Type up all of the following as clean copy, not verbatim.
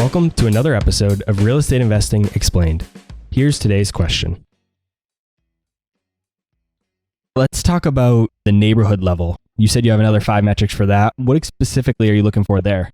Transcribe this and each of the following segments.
Welcome to another episode of Real Estate Investing Explained. Here's today's question. Let's talk about the neighborhood level. You said you have another 5 metrics for that. What specifically are you looking for there?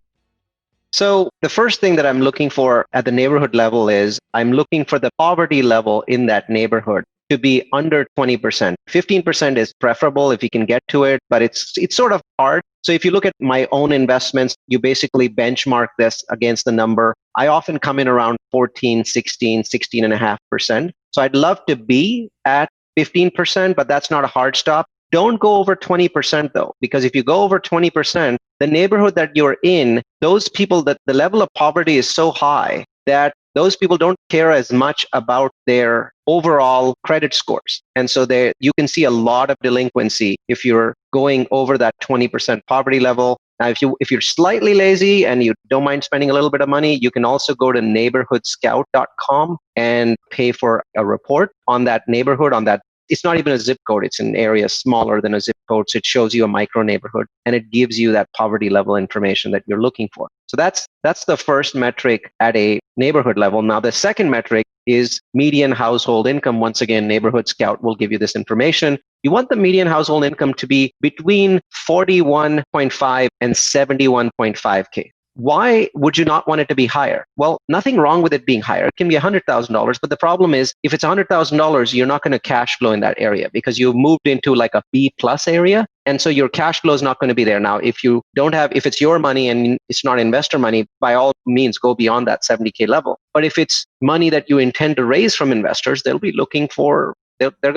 So the first thing that I'm looking for at the neighborhood level is I'm looking for the poverty level in that neighborhood to be under 20%. 15% is preferable if you can get to it, but it's sort of hard. So if you look at my own investments, you basically benchmark this against the number. I often come in around 14, 16, 16.5%. So I'd love to be at 15%, but that's not a hard stop. Don't go over 20% though, because if you go over 20%, the neighborhood that you're in, those people, that the level of poverty is so high that those people don't care as much about their overall credit scores. And so you can see a lot of delinquency if you're going over that 20% poverty level. Now, if you're slightly lazy and you don't mind spending a little bit of money, you can also go to neighborhoodscout.com and pay for a report on that neighborhood, on that. It's not even a zip code. It's an area smaller than a zip code. So it shows you a micro neighborhood and it gives you that poverty level information that you're looking for. So that's the first metric at a neighborhood level. Now, the second metric is median household income. Once again, Neighborhood Scout will give you this information. You want the median household income to be between 41.5 and 71.5K. Why would you not want it to be higher? Well, nothing wrong with it being higher. It can be $100,000, but the problem is if it's $100,000, you're not going to cash flow in that area because you've moved into like a B plus area. And so your cash flow is not going to be there. Now, if it's your money and it's not investor money, by all means, go beyond that 70K level. But if it's money that you intend to raise from investors, they're going to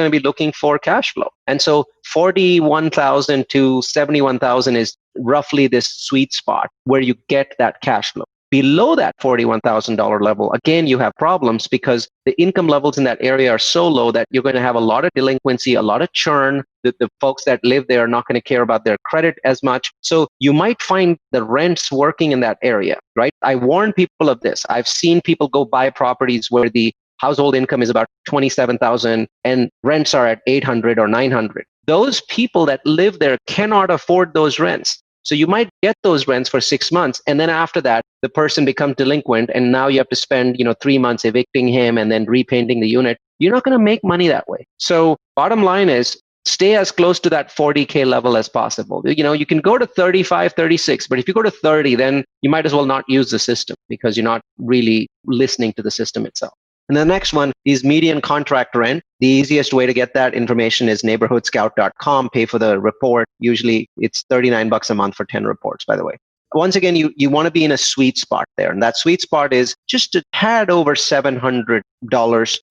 be looking for cash flow. And so 41,000 to 71,000 is roughly this sweet spot where you get that cash flow. Below that $41,000 level, again, you have problems because the income levels in that area are so low that you're going to have a lot of delinquency, a lot of churn. The folks that live there are not going to care about their credit as much. So you might find the rents working in that area, right? I warn people of this. I've seen people go buy properties where the household income is about $27,000 and rents are at $800 or $900. Those people that live there cannot afford those rents. So you might get those rents for 6 months. And then after that, the person becomes delinquent. And now you have to spend, 3 months evicting him and then repainting the unit. You're not going to make money that way. So bottom line is stay as close to that 40K level as possible. You can go to 35, 36, but if you go to 30, then you might as well not use the system because you're not really listening to the system itself. And the next one is median contract rent. The easiest way to get that information is neighborhoodscout.com. Pay for the report. Usually it's $39 a month for 10 reports, by the way. Once again, you want to be in a sweet spot there. And that sweet spot is just a tad over $700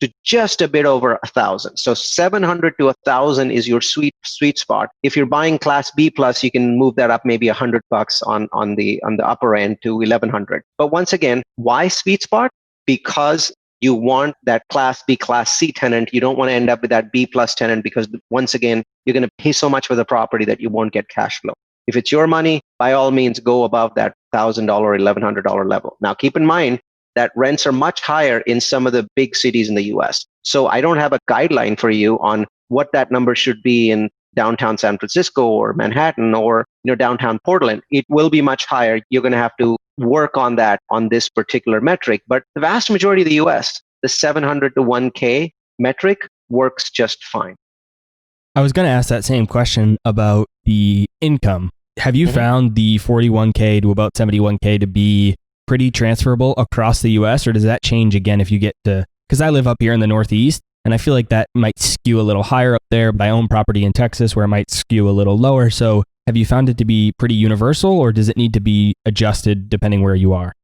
to just a bit over $1,000. So $700 to $1,000 is your sweet spot. If you're buying Class B plus, you can move that up maybe $100 on the upper end to $1,100. But once again, why sweet spot? Because you want that Class B, Class C tenant. You don't want to end up with that B plus tenant because once again, you're going to pay so much for the property that you won't get cash flow. If it's your money, by all means, go above that $1,000, $1,100 level. Now, keep in mind that rents are much higher in some of the big cities in the US. So I don't have a guideline for you on what that number should be in downtown San Francisco or Manhattan or downtown Portland. It will be much higher. You're going to have to work on that on this particular metric. But the vast majority of the US, the 700 to 1K metric works just fine. I was going to ask that same question about the income. Have you found the 41K to about 71K to be pretty transferable across the US, or does that change again if you get to, because I live up here in the Northeast, and I feel like that might skew a little higher up there. But I own property in Texas where it might skew a little lower. So have you found it to be pretty universal, or does it need to be adjusted depending where you are?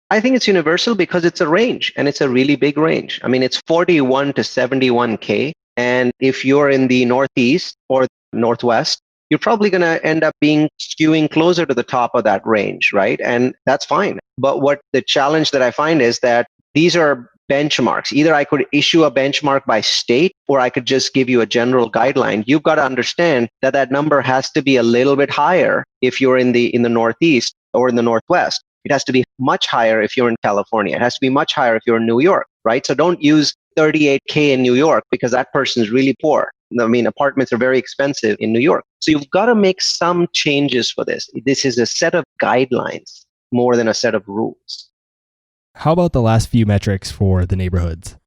I think it's universal because it's a range, and it's a really big range. I mean, it's 41 to 71K. And if you're in the Northeast or Northwest, you're probably going to end up skewing closer to the top of that range, right? And that's fine. But what the challenge that I find is that these are benchmarks. Either I could issue a benchmark by state, or I could just give you a general guideline. You've got to understand that that number has to be a little bit higher if you're in the Northeast or in the Northwest. It has to be much higher if you're in California. It has to be much higher if you're in New York, right? So don't use 38K in New York because that person is really poor. I mean, apartments are very expensive in New York. So you've got to make some changes for this. This is a set of guidelines more than a set of rules. How about the last few metrics for the neighborhoods?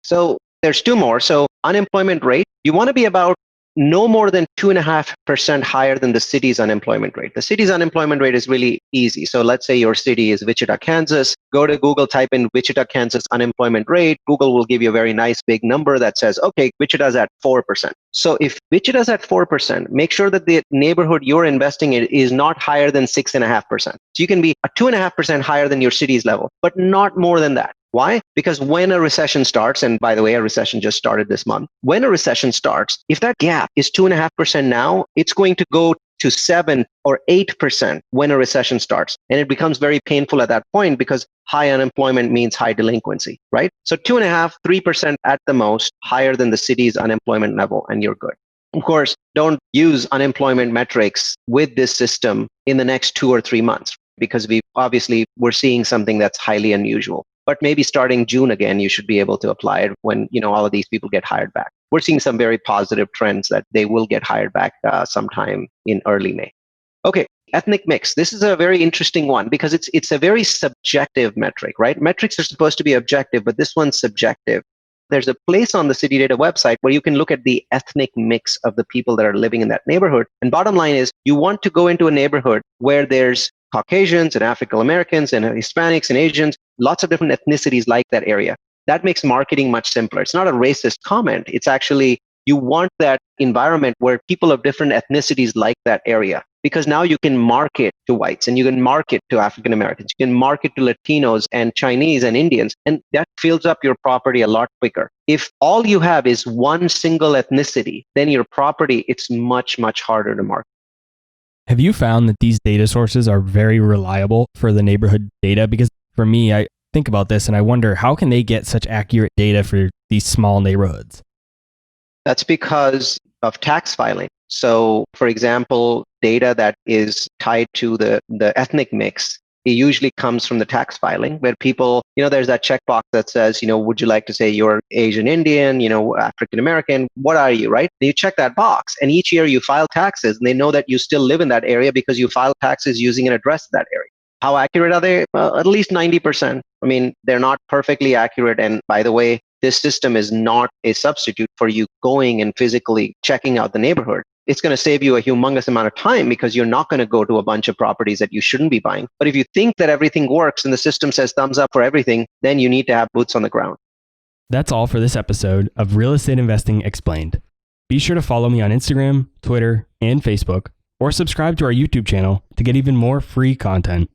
So there's two more. So unemployment rate, you want to be about no more than 2.5% higher than the city's unemployment rate. The city's unemployment rate is really easy. So let's say your city is Wichita, Kansas. Go to Google, type in Wichita, Kansas unemployment rate. Google will give you a very nice big number that says, okay, Wichita's at 4%. So if Wichita's at 4%, make sure that the neighborhood you're investing in is not higher than 6.5%. So you can be a 2.5% higher than your city's level, but not more than that. Why? Because when a recession starts, and by the way, a recession just started this month. When a recession starts, if that gap is 2.5% now, it's going to go to 7 or 8% when a recession starts. And it becomes very painful at that point because high unemployment means high delinquency, right? So 2.5%, 3% at the most, higher than the city's unemployment level, and you're good. Of course, don't use unemployment metrics with this system in the next 2 or 3 months, because we're seeing something that's highly unusual. But maybe starting June again, you should be able to apply it when all of these people get hired back. We're seeing some very positive trends that they will get hired back sometime in early May. Okay, ethnic mix. This is a very interesting one because it's a very subjective metric, right? Metrics are supposed to be objective, but this one's subjective. There's a place on the city data website where you can look at the ethnic mix of the people that are living in that neighborhood. And bottom line is, you want to go into a neighborhood where there's Caucasians and African Americans and Hispanics and Asians, lots of different ethnicities like that area. That makes marketing much simpler. It's not a racist comment. It's actually, you want that environment where people of different ethnicities like that area, because now you can market to whites and you can market to African Americans. You can market to Latinos and Chinese and Indians, and that fills up your property a lot quicker. If all you have is one single ethnicity, then your property, it's much, much harder to market. Have you found that these data sources are very reliable for the neighborhood data? Because for me, I think about this and I wonder, how can they get such accurate data for these small neighborhoods? That's because of tax filing. So, for example, data that is tied to the ethnic mix, it usually comes from the tax filing, where people, there's that checkbox that says, would you like to say you're Asian Indian, African American, what are you, right? You check that box, and each year you file taxes, and they know that you still live in that area because you file taxes using an address in that area. How accurate are they? At least 90%. I mean, they're not perfectly accurate. And by the way, this system is not a substitute for you going and physically checking out the neighborhood. It's going to save you a humongous amount of time because you're not going to go to a bunch of properties that you shouldn't be buying. But if you think that everything works and the system says thumbs up for everything, then you need to have boots on the ground. That's all for this episode of Real Estate Investing Explained. Be sure to follow me on Instagram, Twitter, and Facebook, or subscribe to our YouTube channel to get even more free content.